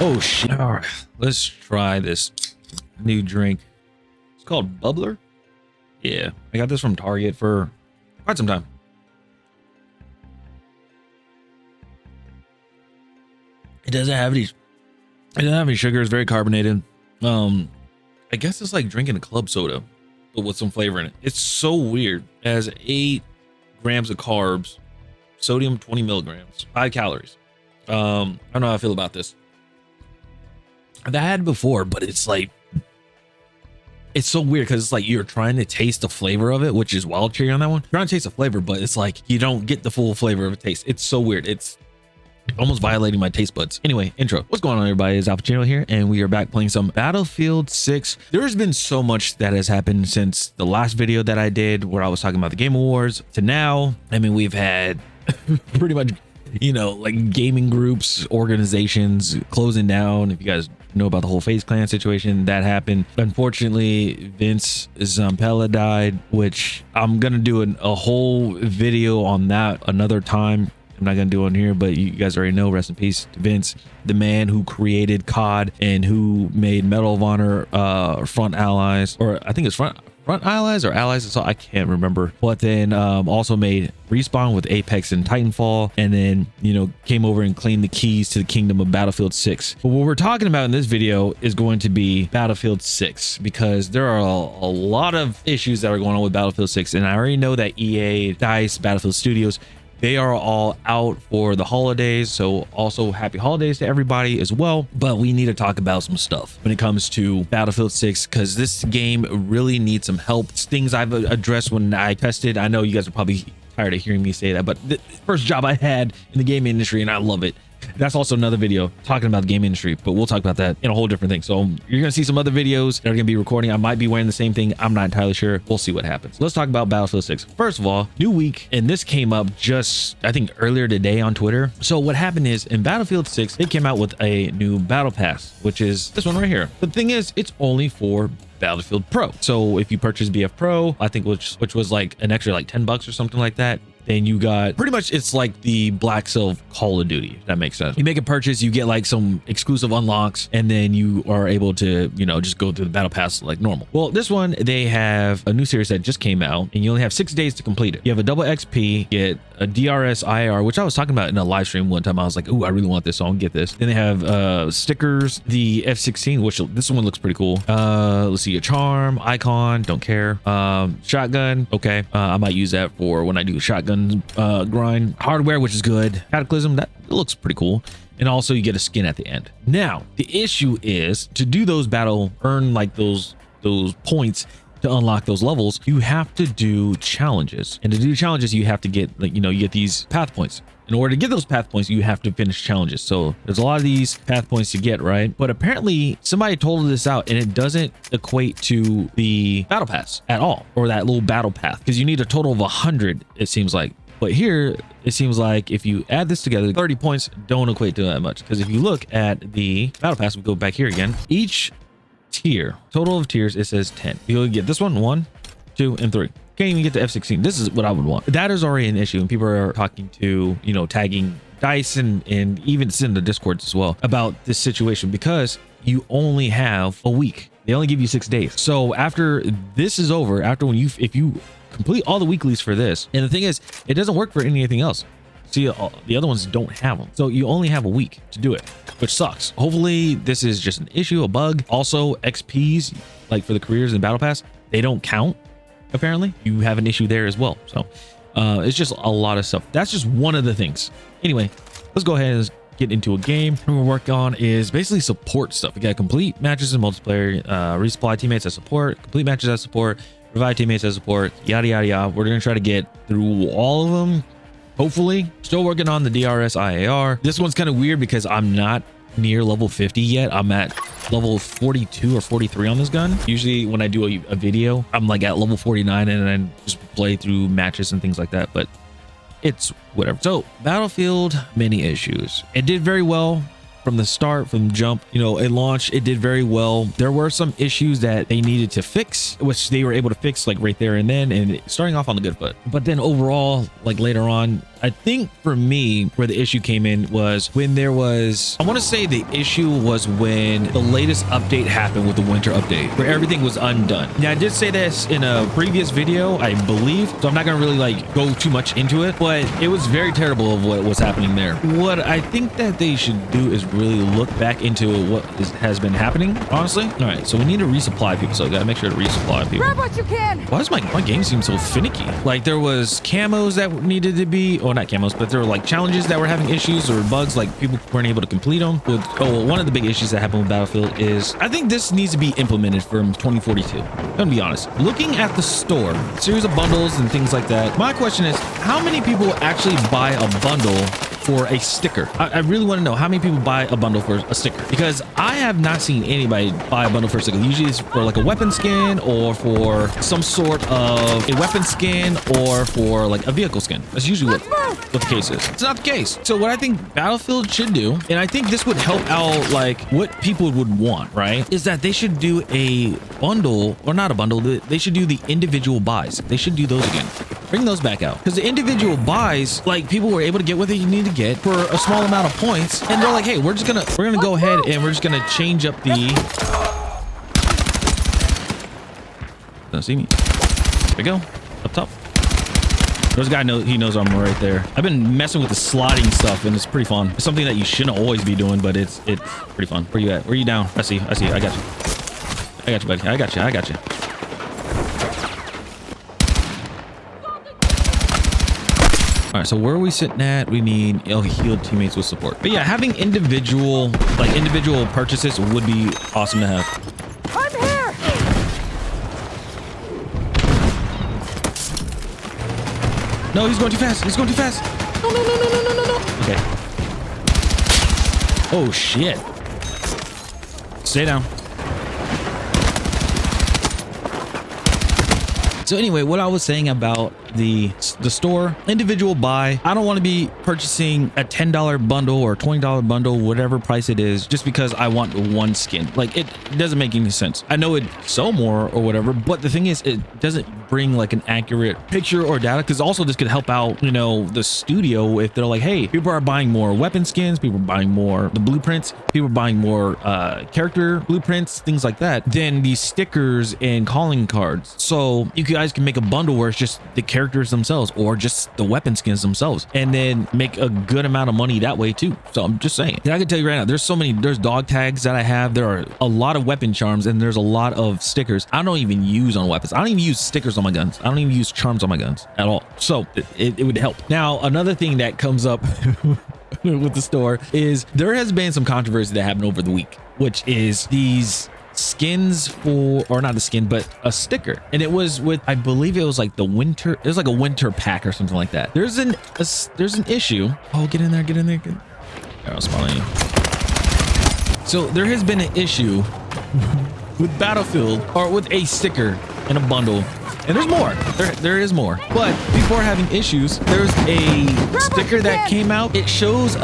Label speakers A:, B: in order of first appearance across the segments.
A: Oh shit. All right, let's try this new drink. It's called Bubbler. Yeah, I got this from Target for quite some time. It doesn't have any sugar. It's very carbonated. I guess it's like drinking a club soda, but with some flavor in it. It's so weird. It has 8 grams of carbs, sodium 20 milligrams, 5 calories. I don't know how I feel about this. I've had it before, but it's like, it's so weird because it's like you're trying to taste the flavor of it, which is wild cherry on that one. You're trying to taste the flavor, but it's like you don't get the full flavor of a taste. It's so weird. It's almost violating my taste buds. Anyway, intro. What's going on, everybody? It's Al Pacino here, and we are back playing some Battlefield 6. There has been so much that has happened since the last video that I did where I was talking about the Game Awards to now. I mean, we've had pretty much, you know, like gaming groups, organizations closing down. If you guys know about the whole FaZe Clan situation that happened, unfortunately Vince Zampella died, which I'm gonna do a whole video on that another time. I'm not gonna do it on here, but you guys already know, rest in peace to Vince, the man who created COD and who made Medal of Honor Front Allies, or I think it's Front Allies or Allies, so I can't remember. But then also made Respawn with Apex and Titanfall, and then, you know, came over and claimed the keys to the kingdom of Battlefield 6. But what we're talking about in this video is going to be Battlefield 6, because there are a lot of issues that are going on with Battlefield 6, and I already know that EA, DICE, Battlefield Studios, they are all out for the holidays, so also happy holidays to everybody as well. But we need to talk about some stuff when it comes to Battlefield 6, because this game really needs some help. It's things I've addressed when I tested. I know you guys are probably tired of hearing me say that, but the first job I had in the gaming industry, and I love it. That's also another video talking about the game industry, but we'll talk about that in a whole different thing. So you're gonna see some other videos that are gonna be recording. I might be wearing the same thing. I'm not entirely sure. We'll see what happens. Let's talk about Battlefield 6. First of all, new week, and this came up just, I think, earlier today on Twitter. So what happened is in Battlefield 6, they came out with a new battle pass, which is this one right here. The thing is, it's only for Battlefield Pro. So if you purchase BF Pro, I think which was like an extra like $10 or something like that, then you got pretty much, it's like the Black Silver Call of Duty, if that makes sense. You make a purchase, you get like some exclusive unlocks, and then you are able to, you know, just go through the battle pass like normal. Well, this one, they have a new series that just came out, and you only have 6 days to complete it. You have a double XP, get a DRS IR, which I was talking about in a live stream one time. I was like, ooh, I really want this, so I'll get this. Then they have stickers, the F-16, which this one looks pretty cool. Let's see, a charm, icon, don't care. Shotgun, okay. I might use that for when I do shotgun grind. Hardware, which is good. Cataclysm, that looks pretty cool. And also you get a skin at the end. Now the issue is, to do those earn like those points to unlock those levels, you have to do challenges, and to do challenges you have to get, like, you know, you get these path points. In order to get those path points, you have to finish challenges. So there's a lot of these path points to get, right? But apparently somebody told this out, and it doesn't equate to the battle pass at all, or that little battle path, because you need a total of 100, it seems like. But here it seems like if you add this together, 30 points don't equate to that much, because if you look at the battle pass, we go back here again, each tier, total of tiers, it says 10. You'll get this one, 1, 2, and 3. Can't even get to F-16. This is what I would want. That is already an issue, and people are talking to, you know, tagging DICE and even in the Discord as well about this situation, because you only have a week. They only give you 6 days. So after this is over, if you complete all the weeklies for this, and the thing is, it doesn't work for anything else. See, the other ones don't have them, so you only have a week to do it, which sucks. Hopefully this is just an issue, a bug. Also, XPs, like for the careers and battle pass, they don't count. Apparently you have an issue there as well. So it's just a lot of stuff. That's just one of the things. Anyway, let's go ahead and get into a game. What we're working on is basically support stuff. We got complete matches in multiplayer, resupply teammates as support, complete matches as support, revive teammates as support, yada yada yada. We're gonna try to get through all of them, hopefully. Still working on the DRS IAR. This one's kind of weird because I'm not near level 50 yet. I'm at level 42 or 43 on this gun. Usually when I do a video, I'm like at level 49 and then just play through matches and things like that, but it's whatever. So Battlefield, many issues. It did very well from the start, from jump. You know, it launched, it did very well. There were some issues that they needed to fix, which they were able to fix like right there and then, and starting off on the good foot. But then overall, like later on, I think for me, where the issue came in was when there was, I want to say the issue was when the latest update happened with the winter update, where everything was undone. Now, I did say this in a previous video, I believe, so I'm not going to really like go too much into it, but it was very terrible of what was happening there. What I think that they should do is really look back into what has been happening, honestly. All right, so we need to resupply people, so I got to make sure to resupply people.
B: Grab what you can.
A: Why does my game seem so finicky? Like there was camos that needed to be, oh, not camos, but there were like challenges that were having issues or bugs, like people weren't able to complete them. With, oh, one of the big issues that happened with Battlefield is I think this needs to be implemented from 2042. I'm gonna be honest. Looking at the store, series of bundles and things like that, my question is, how many people actually buy a bundle for a sticker? I really want to know how many people buy a bundle for a sticker, because I have not seen anybody buy a bundle for a sticker. Usually it's for like a weapon skin or for some sort of a weapon skin or for like a vehicle skin. That's usually what the case is. It's not the case. So what I think Battlefield should do, and I think this would help out like what people would want, right, is that they should do a bundle, or not a bundle, they should do the individual buys. They should do those again. Bring those back out, because the individual buys, like people were able to get what they need to get for a small amount of points, and they're like, hey, we're gonna go ahead and we're just gonna change up the, don't see me, there we go, up top. There's a guy, he knows I'm right there. I've been messing with the slotting stuff, and it's pretty fun. It's something that you shouldn't always be doing, but it's pretty fun. Where you at? Where you down? I see, I got you, buddy, I got you. All right, so where are we sitting at? We need healed teammates with support. But yeah, having individual purchases would be awesome to have.
B: I'm here.
A: No, he's going too fast. He's going too fast. No. Okay. Oh shit. Stay down. So anyway, what I was saying about the store, individual buy, I don't want to be purchasing a $10 bundle or $20 bundle, whatever price it is, just because I want one skin. Like it doesn't make any sense. I know it sell more or whatever, but the thing is, it doesn't bring like an accurate picture or data, because also this could help out, you know, the studio if they're like, hey, people are buying more weapon skins, people are buying more the blueprints, people are buying more character blueprints, things like that, than these stickers and calling cards. So you guys can make a bundle where it's just the characters themselves or just the weapon skins themselves, and then make a good amount of money that way too. So I'm just saying. And I can tell you right now, there's dog tags that I have, there are a lot of weapon charms, and there's a lot of stickers I don't even use on weapons. I don't even use stickers on my guns. I don't even use charms on my guns at all. So it would help. Now, another thing that comes up with the store is there has been some controversy that happened over the week, which is these skins for, or not a skin, but a sticker, and it was with, I believe it was like the winter, it was like a winter pack or something like that. There's an issue. Oh, get in there. I'll spawn on you. So there has been an issue with Battlefield, or with a sticker in a bundle, and there's more. There is more, but people are having issues. There's a sticker that came out. It shows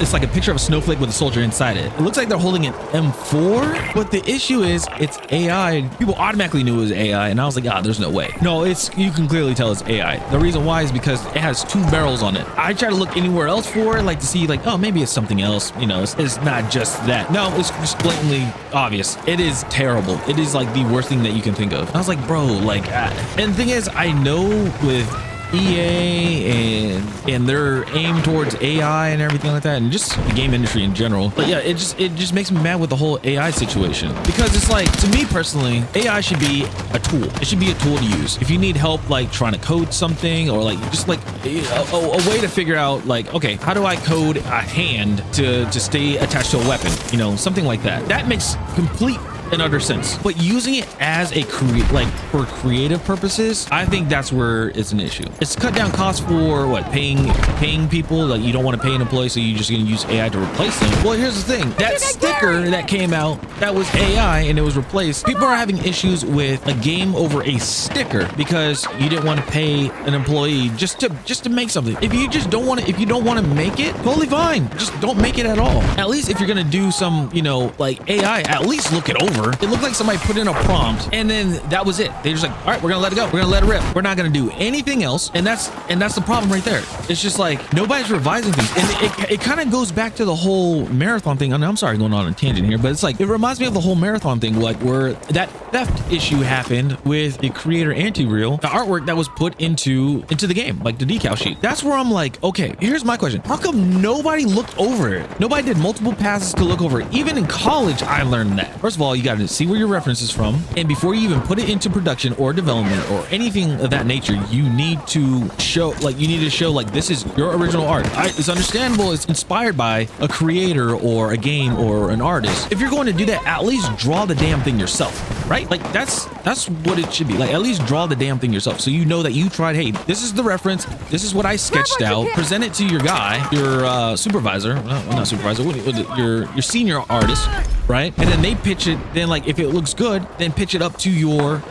A: it's like a picture of a snowflake with a soldier inside it. It looks like they're holding an M4, but the issue is it's AI. People automatically knew it was AI, and I was like, there's no way. No, you can clearly tell it's AI. The reason why is because it has 2 barrels on it. I try to look anywhere else for it, like to see like, oh, maybe it's something else. You know, it's not just that. No, it's just blatantly obvious. It is terrible. It is like the worst thing that you can think of. I was like, bro, like, and the thing is, I know with EA and their aim towards AI and everything like that, and just the game industry in general. But yeah, it just makes me mad with the whole AI situation, because it's like, to me personally, AI should be a tool. It should be a tool to use if you need help, like trying to code something, or like just like a way to figure out like, okay, how do I code a hand to stay attached to a weapon, you know, something like that. That makes complete and utter sense. But using it as a for creative purposes, I think that's where it's an issue. It's cut down costs for what, paying people. Like, you don't want to pay an employee, so you're just going to use AI to replace them. Well, here's the thing, that sticker that came out, that was AI and it was replaced. People are having issues with a game over a sticker because you didn't want to pay an employee just to make something. If you don't want to make it, totally fine, just don't make it at all. At least if you're going to do some, you know, like AI, at least look it over. over. It looked like somebody put in a prompt and then that was it. They just like, all right, we're gonna let it go. We're gonna let it rip. We're not gonna do anything else. And that's the problem right there. It's just like nobody's revising things. And it kind of goes back to the whole marathon thing. I'm sorry going on a tangent here, but it's like it reminds me of the whole marathon thing, like where that theft issue happened with the creator anti-real, the artwork that was put into the game, like the decal sheet. That's where I'm like, okay, here's my question. How come nobody looked over it? Nobody did multiple passes to look over it. Even in college, I learned that. First of all, you got to see where your reference is from. And before you even put it into production or development or anything of that nature, you need to show like this is your original art. It's understandable. It's inspired by a creator or a game or an artist. If you're going to do that, at least draw the damn thing yourself, right? Like that's what it should be. Like at least draw the damn thing yourself. So you know that you tried, hey, this is the reference. This is what I sketched out. Present it to your guy, your supervisor, not supervisor, your senior artist, right? And then they pitch it. Then like if it looks good, then pitch it up to your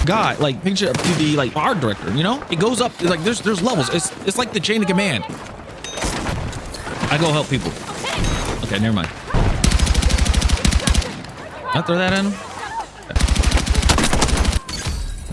A: guy, like pitch it up to the like art director. You know, it goes up. It's like there's levels. It's like the chain of command. I go help people. Okay, never mind. I'll throw that in.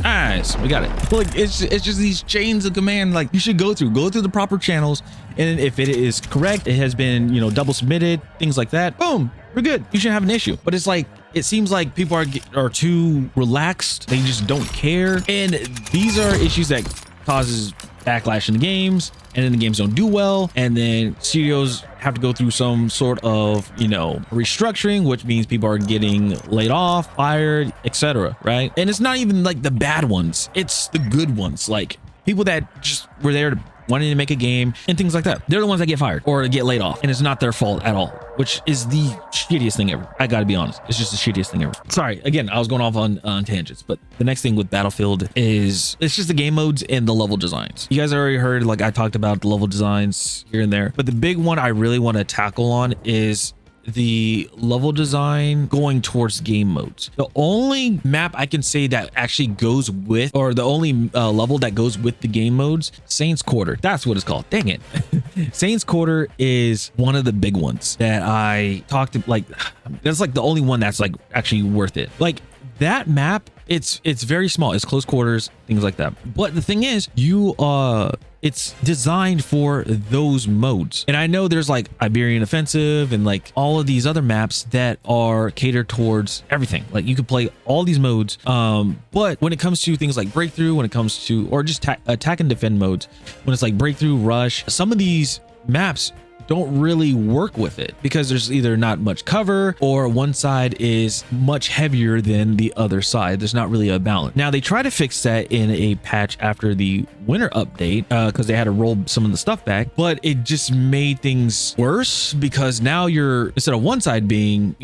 A: Nice, we got it. Like it's just these chains of command. Like you should go through the proper channels, and if it is correct, it has been double submitted, things like that. Boom, we're good. You shouldn't have an issue. But it's like it seems like people are too relaxed. They just don't care, and these are issues that causes backlash in the games, and then the games don't do well, and then studios have to go through some sort of restructuring, which means people are getting laid off, fired, etc., right? And it's not even like the bad ones, it's the good ones, like people that just were there to wanting to make a game and things like that. They're the ones that get fired or get laid off, and it's not their fault at all, which is the shittiest thing ever. I gotta be honest, it's just the shittiest thing ever. Sorry, again, I was going off on tangents, but the next thing with Battlefield is it's just the game modes and the level designs. You guys already heard, like I talked about the level designs here and there, but the big one I really want to tackle on is the level design going towards game modes. The only map I can say that actually goes with, or the only level that goes with the game modes, Saints Quarter. That's what it's called. Dang it. Saints Quarter is one of the big ones that I talked to, like that's like the only one that's like actually worth it. Like that map, it's very small, it's close quarters, things like that. But the thing is, it's designed for those modes. And I know there's like Iberian Offensive and like all of these other maps that are catered towards everything. Like you could play all these modes. But when it comes to things like Breakthrough, when it comes to, or just attack and defend modes, when it's like Breakthrough, Rush, some of these maps don't really work with it because there's either not much cover or one side is much heavier than the other side. There's not really a balance. Now they try to fix that in a patch after the winter update because they had to roll some of the stuff back, but it just made things worse because now you're, instead of one side being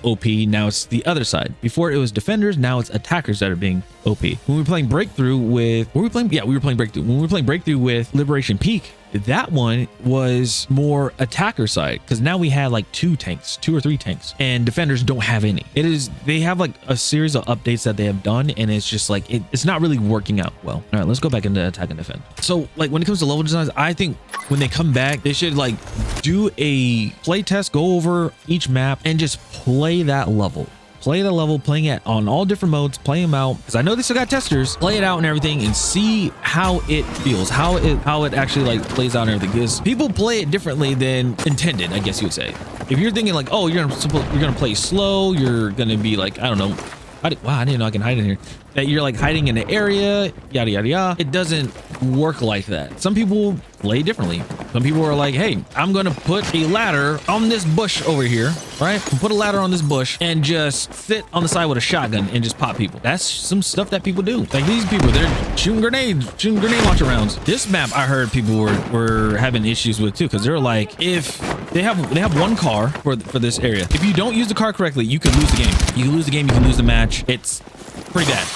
A: OP, now it's the other side. Before it was defenders, now it's attackers that are being OP. When we were playing Breakthrough with, we were playing Breakthrough. When we were playing Breakthrough with Liberation Peak, that one was more attacker side because now we had like two or three tanks, and defenders don't have any. They have like a series of updates that they have done, and it's just like it's not really working out well. All right, let's go back into attack and defend. So like when it comes to level designs, I think when they come back, they should like do a play test, go over each map and just play that level. Play the level, playing it on all different modes, play them out, because I know they still got testers. Play it out and everything and see how it feels, how it actually like plays out and everything, because people play it differently than intended, I guess you would say. If you're thinking like, oh, you're gonna play slow, you're gonna be like, I don't know, wow, I didn't know I can hide in here, that you're like hiding in an area, yada yada yada. It doesn't work like that. Some people play differently. Some people are like, hey, I'm gonna put a ladder on this bush over here, right? Put a ladder on this bush and just sit on the side with a shotgun and just pop people. That's some stuff that people do. Like these people, they're shooting grenade launcher rounds. This map, I heard people were having issues with too, because they're like, if they have one car for this area, if you don't use the car correctly, you could lose the game. You can lose the game, you can lose the match. It's pretty bad.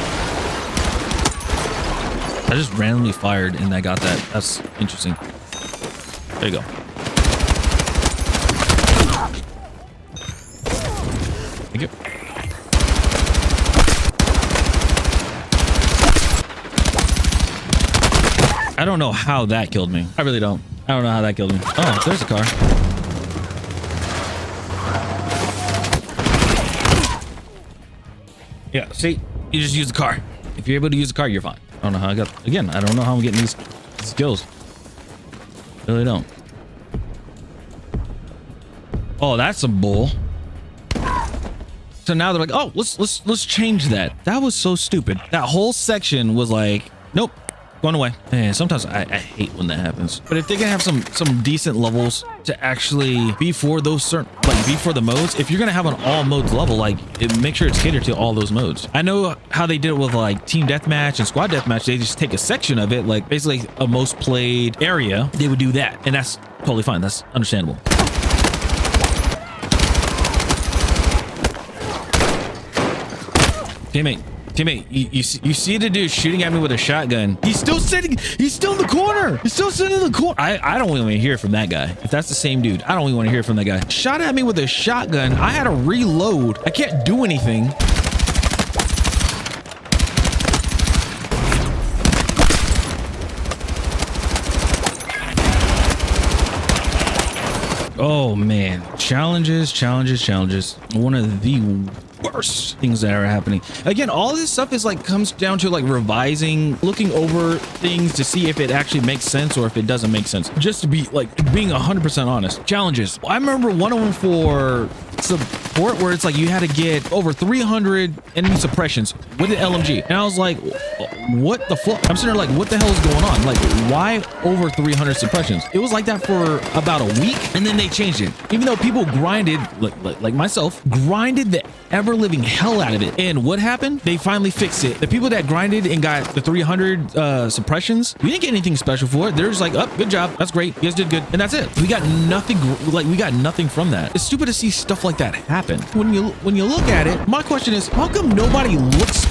A: I just randomly fired and I got that. That's interesting. There you go. Thank you. I don't know how that killed me. I really don't. I don't know how that killed me. Oh, there's a car. Yeah, see, you just use the car. If you're able to use the car, you're fine. I don't know how I got, again, I don't know how I'm getting these skills. Really don't. Oh, that's some bull. So now they're like, oh, let's change that. That was so stupid. That whole section was like, nope, going away. Man, sometimes I hate when that happens. But if they can have some decent levels to actually be for those certain, like be for the modes, if you're gonna have an all modes level, like make sure it's catered to all those modes. I know how they did it with like team deathmatch and squad deathmatch. They just take a section of it, like basically a most played area. They would do that, and that's totally fine. That's understandable. Teammate, you see the dude shooting at me with a shotgun. He's still sitting. He's still in the corner. He's still sitting in the corner. I don't even want to hear from that guy. If that's the same dude, I don't even want to hear from that guy. Shot at me with a shotgun. I had to reload. I can't do anything. Oh man, challenges. One of the worst things that are happening. Again, all this stuff is like comes down to like revising, looking over things to see if it actually makes sense or if it doesn't make sense. Just to be like being 100% honest. Challenges. I remember one of them for support where it's like you had to get over 300 enemy suppressions with an LMG, and I was like, what the fuck? I'm sitting there like, what the hell is going on? Like, why over 300 suppressions? It was like that for about a week, and then they changed it. Even though people grinded, like myself, grinded the ever-living hell out of it. And what happened? They finally fixed it. The people that grinded and got the 300 suppressions, we didn't get anything special for it. They're just like, oh, good job, that's great, you guys did good, and that's it. We got nothing. Like, we got nothing from that. It's stupid to see stuff like that happen. When you look at it, my question is, how come nobody looks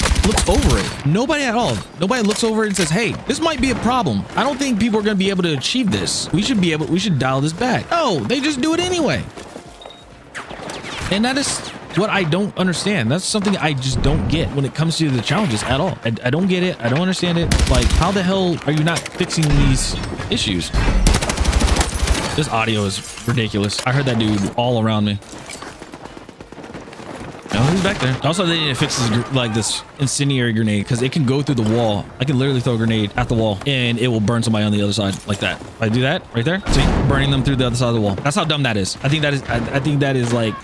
A: over it? Nobody at all. Nobody looks over it and says, hey, this might be a problem. I don't think people are going to be able to achieve this. We should dial this back. Oh, they just do it anyway. And that is what I don't understand. That's something I just don't get when it comes to the challenges at all. I don't get it. I don't understand it. Like, how the hell are you not fixing these issues? This audio is ridiculous. I heard that dude all around me. No, he's back there. Also, they need to fix this, like this incendiary grenade, because it can go through the wall. I can literally throw a grenade at the wall and it will burn somebody on the other side like that. If I do that right there, see, burning them through the other side of the wall. That's how dumb that is. I think that is like,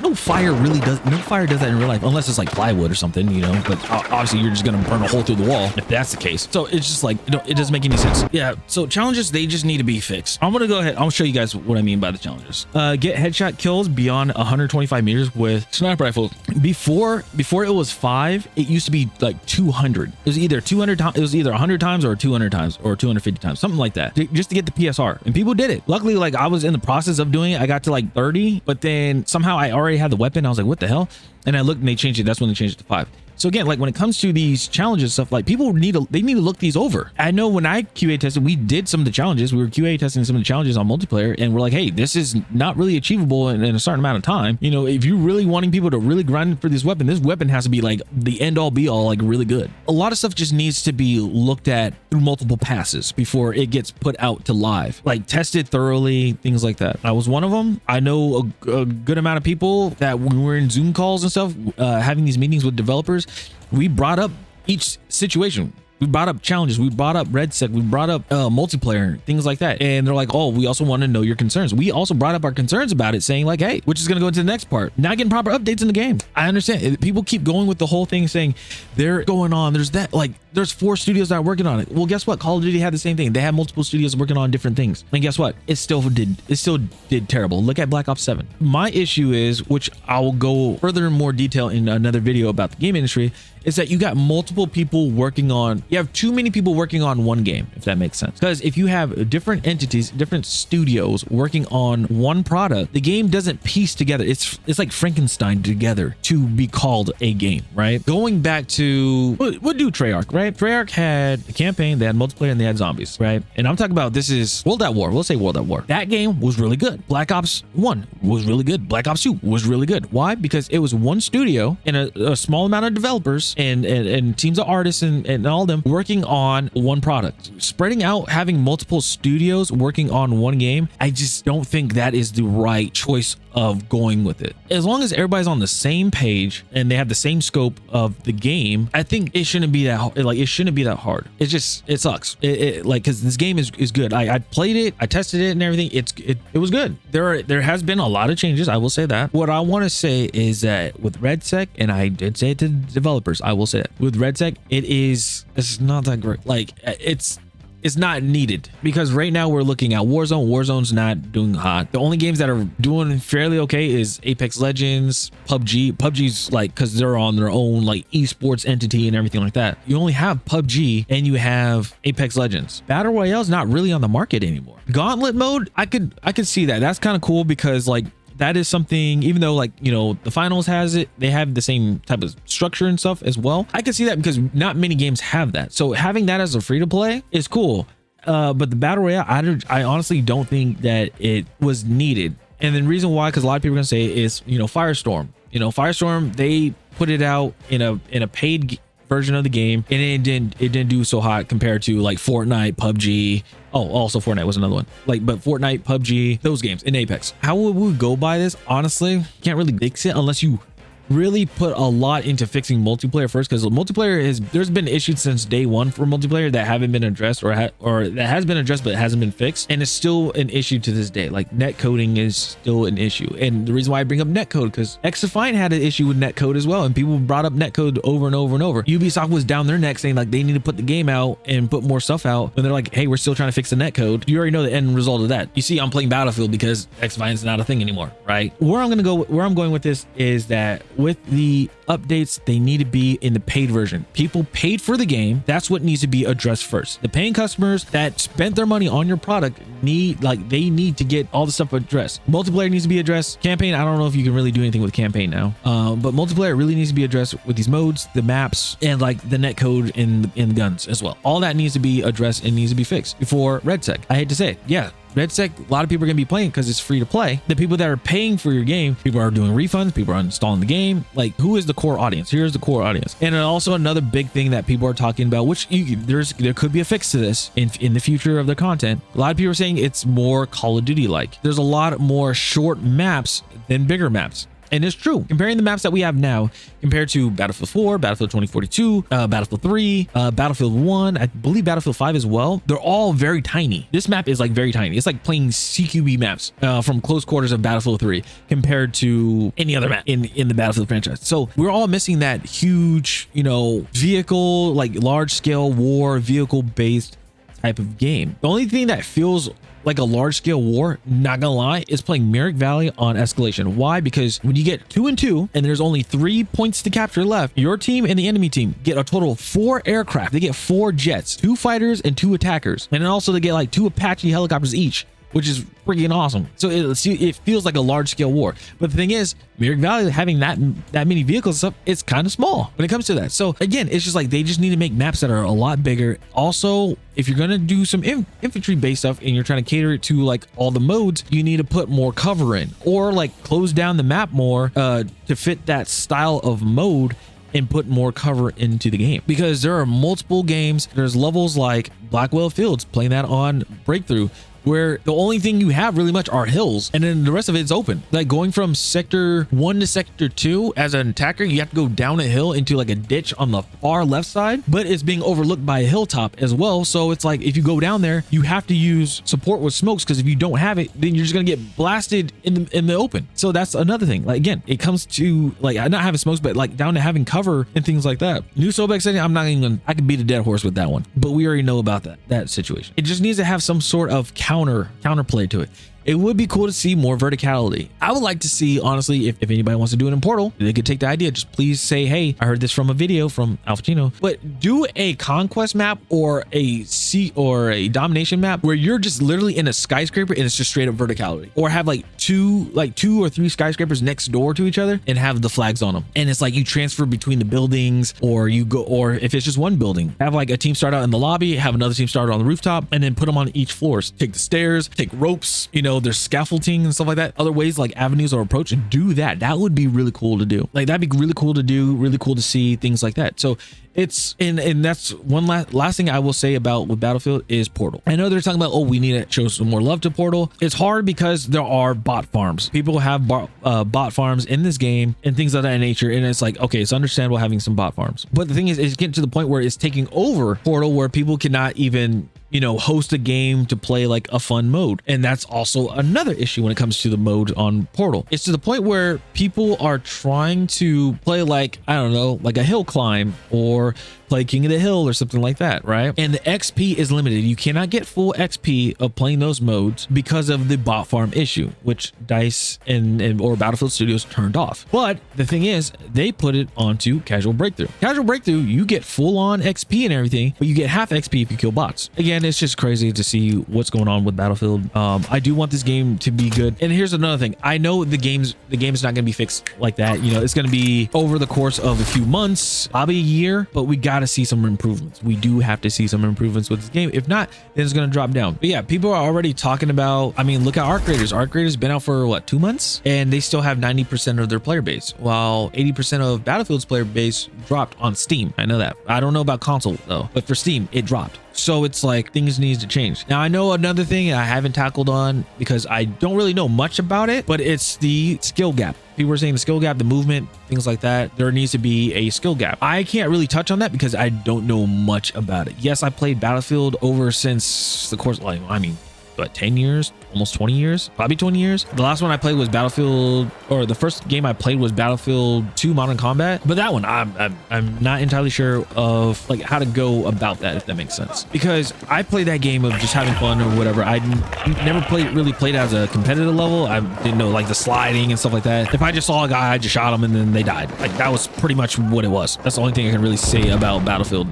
A: no fire really does. No fire does that in real life, unless it's like plywood or something, you know. But obviously, you're just gonna burn a hole through the wall if that's the case. So it's just like, it doesn't make any sense. Yeah. So challenges, they just need to be fixed. I'm gonna go ahead. I'll show you guys what I mean by the challenges. Get headshot kills beyond 125 meters with sniper rifle. Before it was 5, it used to be like 200. It was either 200 times, it was either 100 times or 200 times or 250 times, something like that, just to get the PSR. And people did it. Luckily, like I was in the process of doing it. I got to like 30, but then somehow I already had the weapon. I was like, what the hell? And I looked and they changed it. That's when they changed it to 5. So again, like when it comes to these challenges stuff, like people need to look these over. I know when I QA tested, we did some of the challenges. We were QA testing some of the challenges on multiplayer, and we're like, hey, this is not really achievable in a certain amount of time. You know, if you're really wanting people to really grind for this weapon has to be like the end all be all, like really good. A lot of stuff just needs to be looked at through multiple passes before it gets put out to live, like tested thoroughly, things like that. I was one of them. I know a good amount of people that when we were in Zoom calls and stuff, having these meetings with developers, we brought up each situation. We brought up challenges. We brought up RedSec. We brought up multiplayer, things like that. And they're like, oh, we also want to know your concerns. We also brought up our concerns about it, saying like, hey, which is going to go into the next part. Not getting proper updates in the game. I understand. People keep going with the whole thing saying they're going on. There's that, like, there's 4 studios that are working on it. Well, guess what? Call of Duty had the same thing. They had multiple studios working on different things. And guess what? It still did terrible. Look at Black Ops 7. My issue is, which I will go further in more detail in another video about the game industry, is that you got multiple people working on, you have too many people working on one game, if that makes sense. Because if you have different entities, different studios working on one product, the game doesn't piece together. It's like Frankenstein together to be called a game, right? Going back to, we'll do Treyarch, right? right? Treyarch had a campaign, they had multiplayer, and they had zombies, right? And I'm talking about, this is World at War. We'll say World at War. That game was really good. Black Ops 1 was really good. Black Ops 2 was really good. Why? Because it was one studio and a small amount of developers and teams of artists and all of them working on one product. Spreading out, having multiple studios working on one game, I just don't think that is the right choice of going with it. As long as everybody's on the same page and they have the same scope of the game, I think it shouldn't be that like it shouldn't be that hard. It's just, it sucks. Like, because this game is good. I played it, I tested it and everything. It was good. There has been a lot of changes, I will say that. What I want to say is that with RedSec, and I did say it to the developers, I will say it with RedSec, it's not that great. Like, it's not needed, because right now we're looking at Warzone. Warzone's not doing hot. The only games that are doing fairly okay is Apex Legends, PUBG. PUBG's like, because they're on their own like esports entity and everything like that. You only have PUBG and you have Apex Legends. Battle Royale's not really on the market anymore. Gauntlet mode, I could see that. That's kind of cool, because like, that is something, even though like, you know, the finals has it, they have the same type of structure and stuff as well. I can see that because not many games have that. So having that as a free to play is cool. But the battle royale, I honestly don't think that it was needed. And the reason why, because a lot of people are gonna say, is, you know, Firestorm. You know, Firestorm, they put it out in a paid version of the game, and it didn't do so hot compared to like Fortnite, PUBG. Oh, also Fortnite was another one. Like, but Fortnite, PUBG, those games, in Apex. How would we go by this? Honestly, can't really fix it unless you really put a lot into fixing multiplayer first, because multiplayer there's been issues since day one for multiplayer that haven't been addressed, or that has been addressed but it hasn't been fixed, and it's still an issue to this day. Like, netcoding is still an issue, and the reason why I bring up netcode, because XDefiant had an issue with netcode as well, and people brought up netcode over and over and over. Ubisoft was down their neck saying like they need to put the game out and put more stuff out, and they're like, hey, we're still trying to fix the netcode. You already know the end result of that. You see, I'm playing Battlefield because XDefiant's not a thing anymore, right? Where I'm going with this is that with the updates, they need to be in the paid version. People paid for the game. That's what needs to be addressed first. The paying customers that spent their money on your product need to get all the stuff addressed. Multiplayer needs to be addressed. Campaign, I don't know if you can really do anything with campaign now, but multiplayer really needs to be addressed with these modes, the maps, and like the netcode in the guns as well. All that needs to be addressed and needs to be fixed before RedSec. I hate to say it, yeah, RedSec, a lot of people are going to be playing because it's free to play. The people that are paying for your game, people are doing refunds, people are installing the game. Like, who is the core audience? Here's the core audience. And also another big thing that people are talking about, which there could be a fix to this in the future of the content. A lot of people are saying it's more Call of Duty like. There's a lot more short maps than bigger maps. And it's true. Comparing the maps that we have now compared to Battlefield 4, Battlefield 2042, Battlefield 3, Battlefield 1, I believe Battlefield 5 as well, they're all very tiny. This map is like very tiny. It's like playing CQB maps from close quarters of Battlefield 3 compared to any other map in the Battlefield franchise. So we're all missing that huge, you know, vehicle, like large scale war, vehicle based type of game. The only thing that feels like a large scale war, not gonna lie, is playing Merrick Valley on escalation. Why? Because when you get 2 and 2 and there's only 3 points to capture left, your team and the enemy team get a total of 4 aircraft. They get 4 jets, 2 fighters and 2 attackers, and then also they get like 2 Apache helicopters each, which is freaking awesome. So it feels like a large scale war. But the thing is, Merrick Valley having that many vehicles and stuff, it's kind of small when it comes to that. So again, it's just like they just need to make maps that are a lot bigger. Also, if you're gonna do some infantry based stuff and you're trying to cater it to like all the modes, you need to put more cover in, or like close down the map more to fit that style of mode and put more cover into the game. Because there are multiple games, there's levels like Blackwell Fields, playing that on Breakthrough, where the only thing you have really much are hills, and then the rest of it's open. Like going from sector 1 to sector 2 as an attacker, you have to go down a hill into like a ditch on the far left side, but it's being overlooked by a hilltop as well. So it's like if you go down there, you have to use support with smokes, because if you don't have it, then you're just gonna get blasted in the open. So that's another thing. Like again, it comes to like not having smokes, but like down to having cover and things like that. New Sobek setting, I'm not even gonna, I could beat a dead horse with that one, but we already know about that situation. It just needs to have some sort of counterplay to it. it would be cool to see more verticality. I would like to see, honestly, if anybody wants to do it in Portal, they could take the idea. Just please say, hey, I heard this from a video from Alphachino, but do a conquest map or a domination map where you're just literally in a skyscraper and it's just straight up verticality, or have like two or three skyscrapers next door to each other and have the flags on them. And it's like you transfer between the buildings, or if it's just one building, have like a team start out in the lobby, have another team start on the rooftop, and then put them on each floor. Take the stairs, take ropes, there's scaffolding and stuff like that, other ways like avenues or approach, and do that. That would be really cool to do. Like, that'd be really cool to do, really cool to see things like that. So it's and that's one last thing I will say about with Battlefield is Portal. I know they're talking about, oh, we need to show some more love to Portal. It's hard because there are bot farms. People have bot farms in this game and things of that nature, and it's like, okay, it's understandable having some bot farms, but the thing is, it's getting to the point where it's taking over Portal, where people cannot even host a game to play like a fun mode. And that's also another issue when it comes to the mode on Portal. It's to the point where people are trying to play like, I don't know, like a hill climb or play King of the Hill or something like that, right? And the XP is limited. You cannot get full XP of playing those modes because of the bot farm issue, which DICE or Battlefield Studios turned off. But the thing is, they put it onto Casual Breakthrough. Casual Breakthrough, you get full on XP and everything, but you get half XP if you kill bots. Again, it's just crazy to see what's going on with Battlefield. I do want this game to be good. And here's another thing. I know the game is not going to be fixed like that. It's going to be over the course of a few months, probably a year, but we got to see some improvements. We do have to see some improvements with this game. If not, then it's going to drop down. But yeah, people are already talking about, I mean, look at Arc Raiders. Arc Raiders been out for what, 2 months? And they still have 90% of their player base, while 80% of Battlefield's player base dropped on Steam. I know that. I don't know about console though, but for Steam, it dropped. So it's like things need to change. Now, I know another thing I haven't tackled on because I don't really know much about it, but it's the skill gap. People are saying the skill gap, the movement, things like that. There needs to be a skill gap. I can't really touch on that because I don't know much about it. Yes, I played Battlefield over since the course, like, I mean, what, 10 years, almost 20 years, probably 20 years. The last one I played was Battlefield, or the first game I played was Battlefield 2 Modern Combat. But that one, I'm not entirely sure of like how to go about that, if that makes sense, because I played that game of just having fun or whatever. I never really played as a competitive level. I didn't know like the sliding and stuff like that. If I just saw a guy, I just shot him and then they died. Like, that was pretty much what it was. That's the only thing I can really say about Battlefield.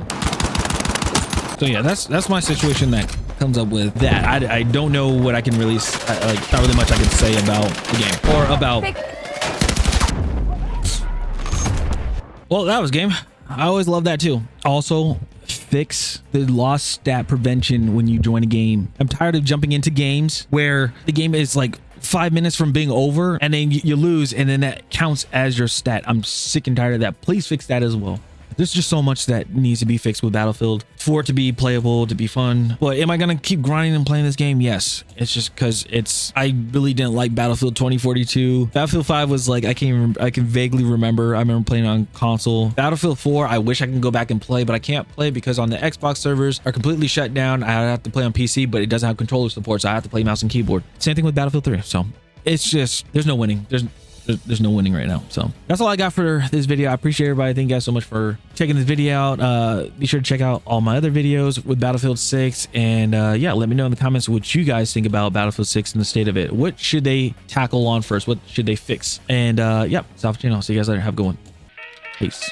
A: So yeah, that's my situation that comes up with that. I don't know what I can really like, not really much I can say about the game or about. Well, that was game. I always love that too. Also, fix the lost stat prevention when you join a game. I'm tired of jumping into games where the game is like 5 minutes from being over and then you lose and then that counts as your stat. I'm sick and tired of that. Please fix that as well. There's just so much that needs to be fixed with Battlefield for it to be playable, to be fun. But am I going to keep grinding and playing this game? Yes. It's just because I really didn't like Battlefield 2042. Battlefield 5 was like, I can vaguely remember. I remember playing on console. Battlefield 4, I wish I can go back and play, but I can't play because on the Xbox servers are completely shut down. I have to play on PC, but it doesn't have controller support, so I have to play mouse and keyboard. Same thing with Battlefield 3. So it's just, there's no winning. There's no winning right now. So that's all I got for this video. I appreciate everybody. Thank you guys so much for checking this video out. Be sure to check out all my other videos with Battlefield 6. And yeah, let me know in the comments what you guys think about Battlefield 6 and the state of it. What should they tackle on first? What should they fix? And yeah, South Channel. See you guys later. Have a good one. Peace.